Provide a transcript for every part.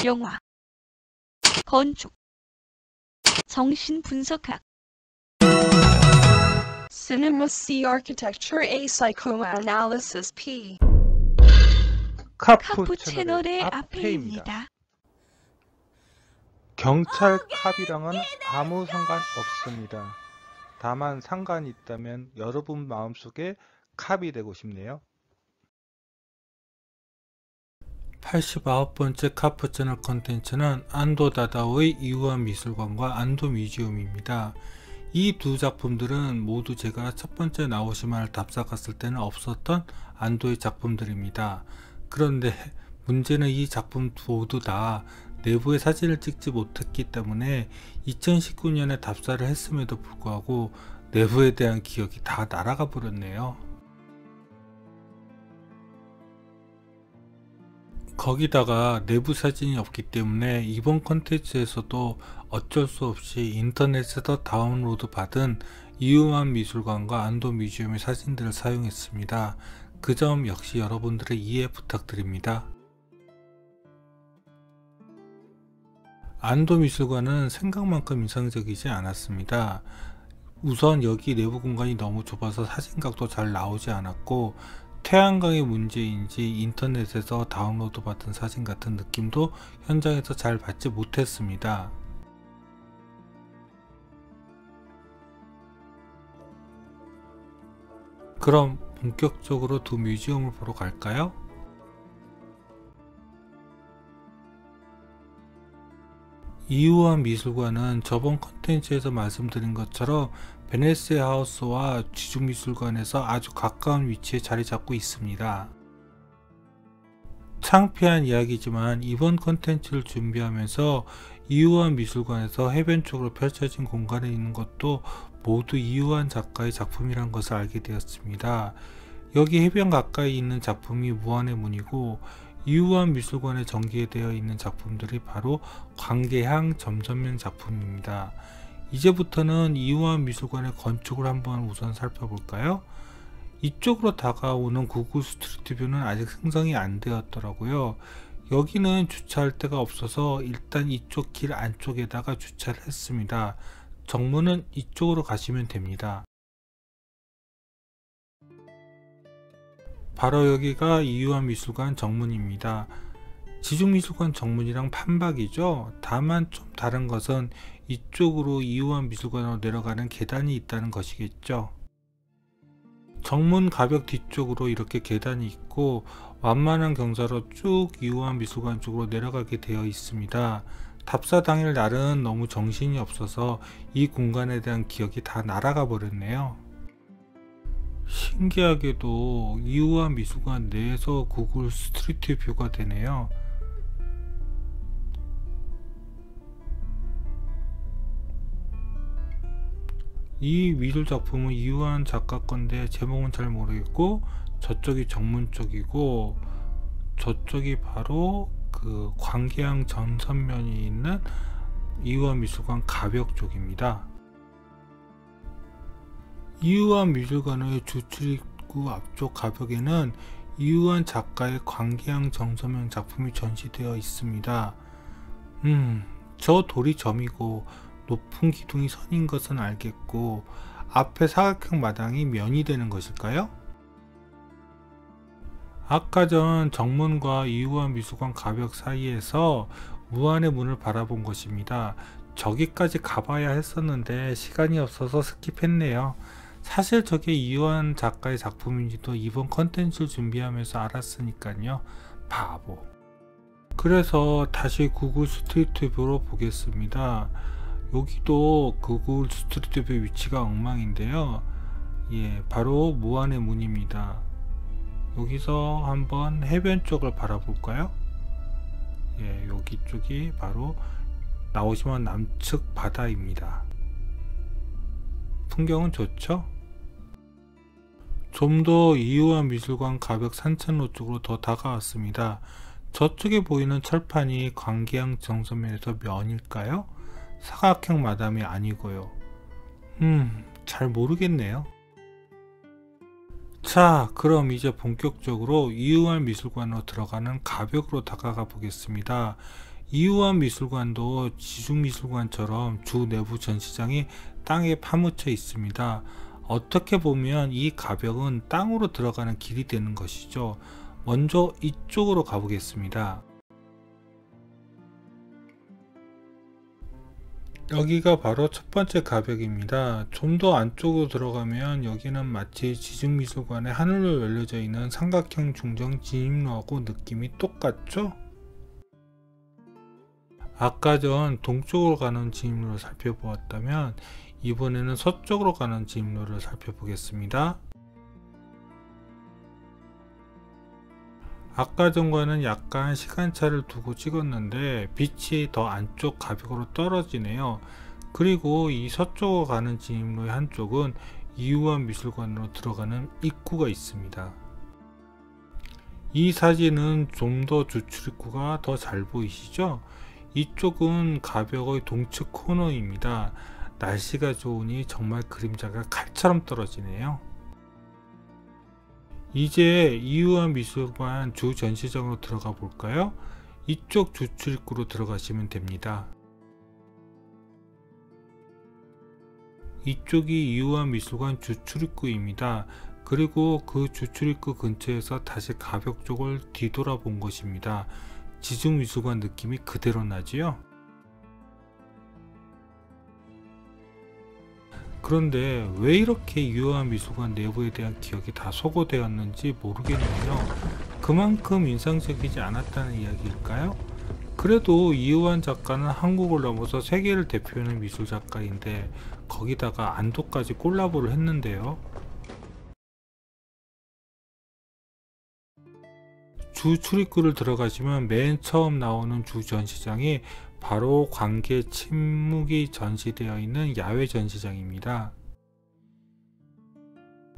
영화, 건축, 정신분석학. Cinema C Architecture A Psychoanalysis P. 카푸 채널의 앞에입니다. 경찰 캅이랑은 아무 상관 없습니다. 다만 상관이 있다면 여러분 마음속에 캅이 되고 싶네요. 89번째 카푸 채널 컨텐츠는 안도 다다오의 이우한 미술관과 안도 뮤지엄입니다. 이 두 작품들은 모두 제가 첫 번째 나오시마를 답사 갔을 때는 없었던 안도의 작품들입니다. 그런데 문제는 이 작품 모두 다 내부의 사진을 찍지 못했기 때문에 2019년에 답사를 했음에도 불구하고 내부에 대한 기억이 다 날아가 버렸네요. 거기다가 내부 사진이 없기 때문에 이번 컨텐츠에서도 어쩔 수 없이 인터넷에서 다운로드 받은 이우한 미술관과 안도 뮤지엄의 사진들을 사용했습니다. 그 점 역시 여러분들의 이해 부탁드립니다. 안도 미술관은 생각만큼 인상적이지 않았습니다. 우선 여기 내부 공간이 너무 좁아서 사진각도 잘 나오지 않았고, 태양광의 문제인지 인터넷에서 다운로드 받은 사진 같은 느낌도 현장에서 잘 받지 못했습니다. 그럼 본격적으로 두 뮤지엄을 보러 갈까요? 이우한 미술관은 저번 컨텐츠에서 말씀드린 것처럼 베네치아 하우스와 지중미술관에서 아주 가까운 위치에 자리 잡고 있습니다. 창피한 이야기지만 이번 컨텐츠를 준비하면서 이우한 미술관에서 해변 쪽으로 펼쳐진 공간에 있는 것도 모두 이우한 작가의 작품이란 것을 알게 되었습니다. 여기 해변 가까이 있는 작품이 무한의 문이고, 이우한 미술관에 전개되어 있는 작품들이 바로 광계향 점선면 작품입니다. 이제부터는 이우한 미술관의 건축을 한번 우선 살펴볼까요? 이쪽으로 다가오는 구글 스트리트뷰는 아직 생성이 안 되었더라고요. 여기는 주차할 데가 없어서 일단 이쪽 길 안쪽에다가 주차를 했습니다. 정문은 이쪽으로 가시면 됩니다. 바로 여기가 이우한 미술관 정문입니다. 지중미술관 정문이랑 판박이죠. 다만 좀 다른 것은 이쪽으로 이우한 미술관으로 내려가는 계단이 있다는 것이겠죠. 정문 가벽 뒤쪽으로 이렇게 계단이 있고, 완만한 경사로 쭉 이우한 미술관 쪽으로 내려가게 되어 있습니다. 답사 당일 날은 너무 정신이 없어서 이 공간에 대한 기억이 다 날아가 버렸네요. 신기하게도 이우한 미술관 내에서 구글 스트리트 뷰가 되네요. 이 미술 작품은 이우한 작가 건데 제목은 잘 모르겠고, 저쪽이 정문 쪽이고 저쪽이 바로 그 광계향 전선면이 있는 이우한 미술관 가벽 쪽입니다. 이우한 미술관의 주출입구 앞쪽 가벽에는 이우한 작가의 광계향 정서면 작품이 전시되어 있습니다. 저 돌이 점이고 높은 기둥이 선인 것은 알겠고, 앞에 사각형 마당이 면이 되는 것일까요? 아까 전 정문과 이우한 미술관 가벽 사이에서 무한의 문을 바라본 것입니다. 저기까지 가봐야 했었는데 시간이 없어서 스킵했네요. 사실 저게 이우한 작가의 작품인지도 이번 컨텐츠를 준비하면서 알았으니까요. 바보. 그래서 다시 구글 스트리트 뷰로 보겠습니다. 여기도 구글 스트리트 뷰 위치가 엉망인데요. 예, 바로 무한의 문입니다. 여기서 한번 해변 쪽을 바라볼까요? 예, 여기 쪽이 바로 나오시면 남측 바다입니다. 풍경은 좋죠? 좀 더 이우한 미술관 가벽 산책로 쪽으로 더 다가왔습니다. 저쪽에 보이는 철판이 광계향 정선면에서 면일까요? 사각형 마담이 아니고요. 잘 모르겠네요. 자, 그럼 이제 본격적으로 이우한 미술관으로 들어가는 가벽으로 다가가 보겠습니다. 이우안 미술관도 지중미술관처럼 주 내부 전시장이 땅에 파묻혀 있습니다. 어떻게 보면 이 가벽은 땅으로 들어가는 길이 되는 것이죠. 먼저 이쪽으로 가보겠습니다. 여기가 바로 첫 번째 가벽입니다. 좀 더 안쪽으로 들어가면 여기는 마치 지중미술관에 하늘로 열려져 있는 삼각형 중정 진입로하고 느낌이 똑같죠? 아까 전 동쪽으로 가는 진입로를 살펴보았다면 이번에는 서쪽으로 가는 진입로를 살펴보겠습니다. 아까 전과는 약간 시간차를 두고 찍었는데 빛이 더 안쪽 가벽으로 떨어지네요. 그리고 이 서쪽으로 가는 진입로의 한쪽은 이우안 미술관으로 들어가는 입구가 있습니다. 이 사진은 좀 더 주출입구가 더 잘 보이시죠? 이쪽은 가벽의 동측 코너입니다. 날씨가 좋으니 정말 그림자가 칼처럼 떨어지네요. 이제 이우안 미술관 주 전시장으로 들어가 볼까요? 이쪽 주출입구로 들어가시면 됩니다. 이쪽이 이우안 미술관 주출입구입니다. 그리고 그 주출입구 근처에서 다시 가벽 쪽을 뒤돌아 본 것입니다. 지중미술관 느낌이 그대로 나지요? 그런데 왜 이렇게 이우안 미술관 내부에 대한 기억이 다 소거되었는지 모르겠네요. 그만큼 인상적이지 않았다는 이야기일까요? 그래도 이우안 작가는 한국을 넘어서 세계를 대표하는 미술작가인데 거기다가 안도까지 콜라보를 했는데요. 주 출입구를 들어가시면 맨 처음 나오는 주 전시장이 바로 관계 침묵이 전시되어 있는 야외 전시장입니다.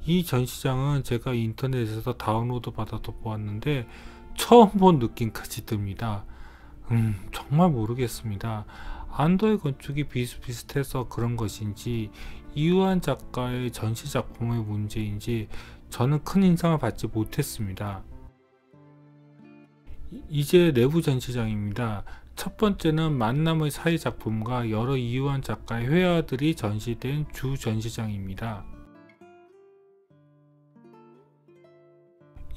이 전시장은 제가 인터넷에서 다운로드 받아서 보았는데 처음 본 느낌까지 듭니다. 정말 모르겠습니다. 안도의 건축이 비슷비슷해서 그런 것인지 이우안 작가의 전시 작품의 문제인지 저는 큰 인상을 받지 못했습니다. 이제 내부 전시장입니다. 첫 번째는 만남의 사이 작품과 여러 이우안 작가의 회화들이 전시된 주 전시장입니다.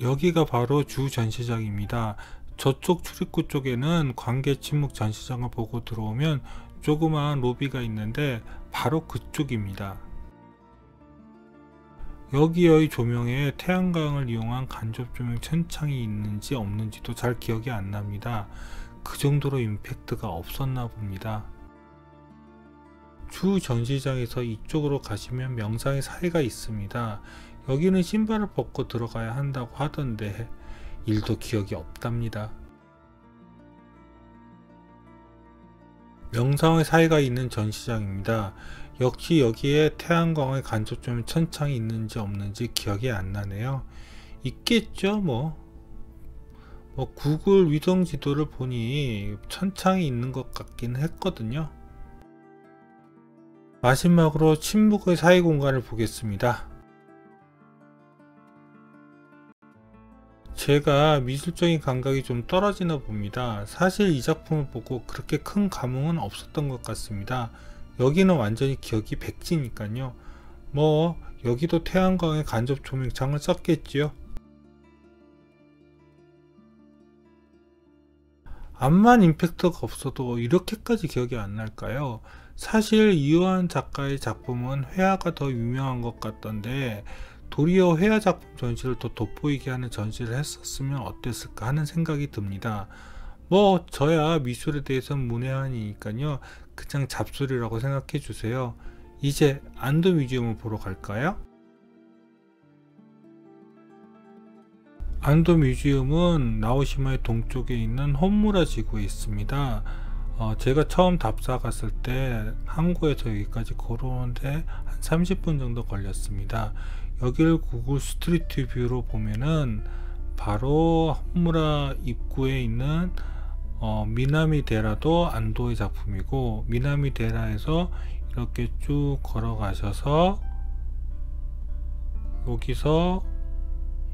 여기가 바로 주 전시장입니다. 저쪽 출입구 쪽에는 관계 침묵 전시장을 보고 들어오면 조그마한 로비가 있는데 바로 그쪽입니다. 여기의 조명에 태양광을 이용한 간접 조명 천창이 있는지 없는지도 잘 기억이 안 납니다. 그 정도로 임팩트가 없었나 봅니다. 주 전시장에서 이쪽으로 가시면 명상의 사이가 있습니다. 여기는 신발을 벗고 들어가야 한다고 하던데 일도 기억이 없답니다. 명상의 사이가 있는 전시장입니다. 역시 여기에 태양광의 간접조명 천창이 있는지 없는지 기억이 안 나네요. 있겠죠 뭐 구글 위성 지도를 보니 천창이 있는 것 같긴 했거든요. 마지막으로 침묵의 사이 공간을 보겠습니다. 제가 미술적인 감각이 좀 떨어지나 봅니다. 사실 이 작품을 보고 그렇게 큰 감흥은 없었던 것 같습니다. 여기는 완전히 기억이 백지니까요. 여기도 태양광의 간접 조명창을 썼겠지요. 암만 임팩트가 없어도 이렇게까지 기억이 안 날까요? 사실 이우안 작가의 작품은 회화가 더 유명한 것 같던데 도리어 회화 작품 전시를 더 돋보이게 하는 전시를 했었으면 어땠을까 하는 생각이 듭니다. 저야 미술에 대해서는 문외한이니까요. 그냥 잡소리라고 생각해 주세요. 이제 안도 뮤지엄을 보러 갈까요? 안도 뮤지엄은 나오시마의 동쪽에 있는 혼무라 지구에 있습니다. 제가 처음 답사 갔을 때 항구에서 여기까지 걸어오는데 한 30분 정도 걸렸습니다. 여기를 구글 스트리트 뷰로 보면은 바로 혼무라 입구에 있는 미나미데라도 안도의 작품이고, 미나미데라에서 이렇게 쭉 걸어가셔서 여기서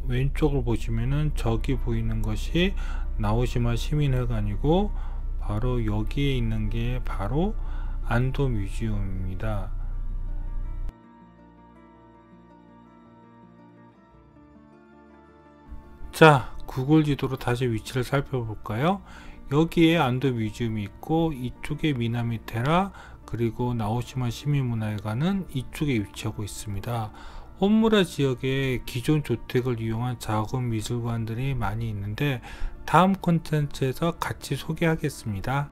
왼쪽을 보시면은 저기 보이는 것이 나오시마 시민회관이고, 바로 여기에 있는 게 바로 안도 뮤지엄입니다. 자, 구글 지도로 다시 위치를 살펴볼까요? 여기에 안도 뮤지엄이 있고 이쪽에 미나미테라 그리고 나오시마 시민문화회관은 이쪽에 위치하고 있습니다. 온무라 지역에 기존 주택을 이용한 작은 미술관들이 많이 있는데 다음 콘텐츠에서 같이 소개하겠습니다.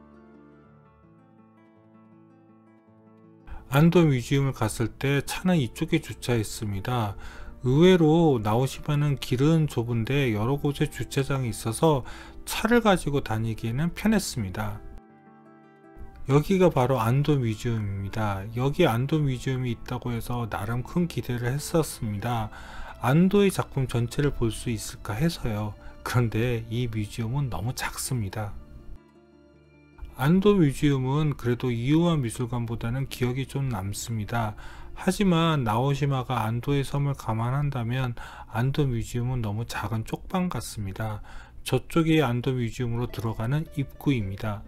안도 뮤지엄을 갔을 때 차는 이쪽에 주차했습니다. 의외로 나오시마는 길은 좁은데 여러 곳에 주차장이 있어서 차를 가지고 다니기에는 편했습니다. 여기가 바로 안도 뮤지엄입니다. 여기 안도 뮤지엄이 있다고 해서 나름 큰 기대를 했었습니다. 안도의 작품 전체를 볼 수 있을까 해서요. 그런데 이 뮤지엄은 너무 작습니다. 안도 뮤지엄은 그래도 이우한 미술관보다는 기억이 좀 남습니다. 하지만 나오시마가 안도의 섬을 감안한다면 안도 뮤지엄은 너무 작은 쪽방 같습니다. 저쪽이 안도 뮤지엄으로 들어가는 입구입니다.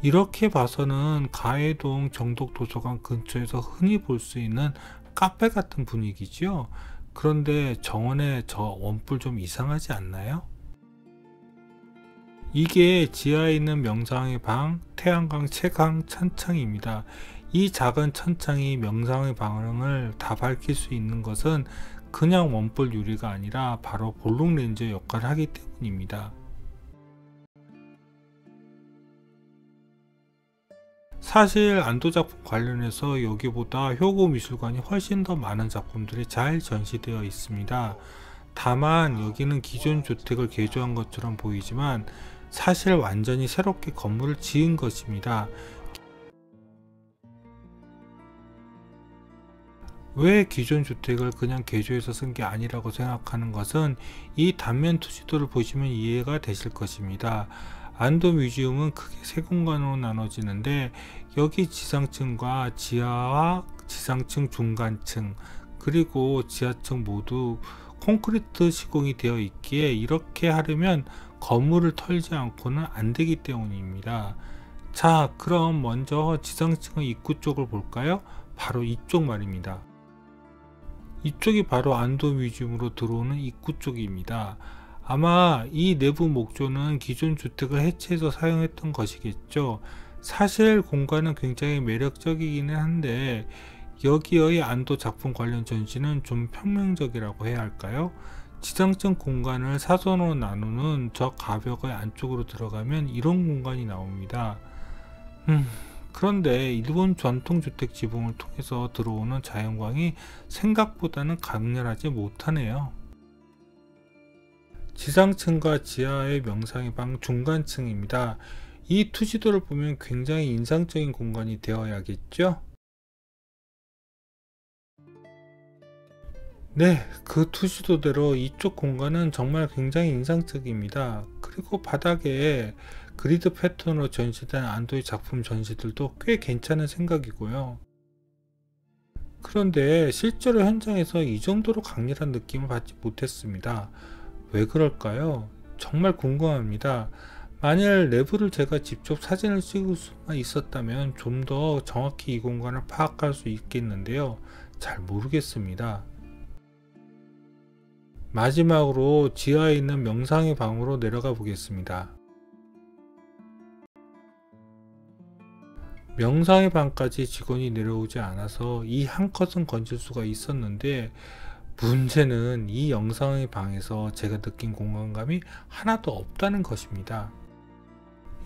이렇게 봐서는 가해동 정독도서관 근처에서 흔히 볼 수 있는 카페 같은 분위기죠. 그런데 정원의 저 원뿔 좀 이상하지 않나요? 이게 지하에 있는 명상의 방, 태양광 채광 천창입니다. 이 작은 천창이 명상의 방을 다 밝힐 수 있는 것은 그냥 원뿔 유리가 아니라 바로 볼록 렌즈 역할을 하기 때문입니다. 사실 안도 작품 관련해서 여기보다 효고 미술관이 훨씬 더 많은 작품들이 잘 전시되어 있습니다. 다만 여기는 기존 주택을 개조한 것처럼 보이지만 사실 완전히 새롭게 건물을 지은 것입니다. 왜 기존 주택을 그냥 개조해서 쓴 게 아니라고 생각하는 것은 이 단면 투지도를 보시면 이해가 되실 것입니다. 안도 뮤지엄은 크게 세 공간으로 나눠지는데 여기 지상층과 지하와 지상층 중간층 그리고 지하층 모두 콘크리트 시공이 되어 있기에 이렇게 하려면 건물을 털지 않고는 안 되기 때문입니다. 자, 그럼 먼저 지상층의 입구 쪽을 볼까요? 바로 이쪽 말입니다. 이쪽이 바로 안도 뮤지엄으로 들어오는 입구 쪽입니다. 아마 이 내부 목조는 기존 주택을 해체해서 사용했던 것이겠죠. 사실 공간은 굉장히 매력적이기는 한데 여기의 안도 작품 관련 전시는 좀 평면적이라고 해야 할까요? 지상층 공간을 사선으로 나누는 저 가벽의 안쪽으로 들어가면 이런 공간이 나옵니다. 그런데 일본 전통주택 지붕을 통해서 들어오는 자연광이 생각보다는 강렬하지 못하네요. 지상층과 지하의 명상의 방 중간층입니다. 이 투지도를 보면 굉장히 인상적인 공간이 되어야겠죠? 네, 그 투지도대로 이쪽 공간은 정말 굉장히 인상적입니다. 그리고 바닥에 그리드 패턴으로 전시된 안도의 작품 전시들도 꽤 괜찮은 생각이고요. 그런데 실제로 현장에서 이 정도로 강렬한 느낌을 받지 못했습니다. 왜 그럴까요? 정말 궁금합니다. 만일 내부를 제가 직접 사진을 찍을 수만 있었다면 좀 더 정확히 이 공간을 파악할 수 있겠는데요. 잘 모르겠습니다. 마지막으로 지하에 있는 명상의 방으로 내려가 보겠습니다. 명상의 방까지 직원이 내려오지 않아서 이 한 컷은 건질 수가 있었는데 문제는 이 영상의 방에서 제가 느낀 공간감이 하나도 없다는 것입니다.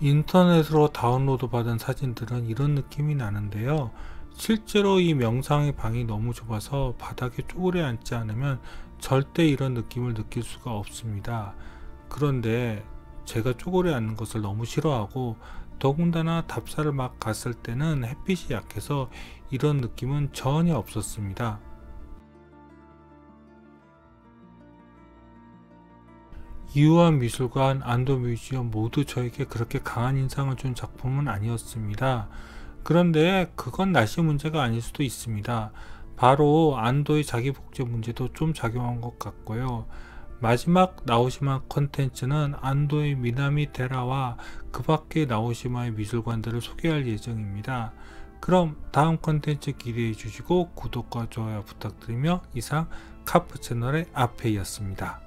인터넷으로 다운로드 받은 사진들은 이런 느낌이 나는데요. 실제로 이 명상의 방이 너무 좁아서 바닥에 쪼그려 앉지 않으면 절대 이런 느낌을 느낄 수가 없습니다. 그런데 제가 쪼그려 앉는 것을 너무 싫어하고 더군다나 답사를 막 갔을 때는 햇빛이 약해서 이런 느낌은 전혀 없었습니다. 이우한 미술관, 안도 뮤지엄 모두 저에게 그렇게 강한 인상을 준 작품은 아니었습니다. 그런데 그건 날씨 문제가 아닐 수도 있습니다. 바로 안도의 자기복제 문제도 좀 작용한 것 같고요. 마지막 나오시마 컨텐츠는 안도의 미나미 테라와 그 밖의 나오시마의 미술관들을 소개할 예정입니다. 그럼 다음 컨텐츠 기대해 주시고 구독과 좋아요 부탁드리며 이상 카프 채널의 아페이였습니다.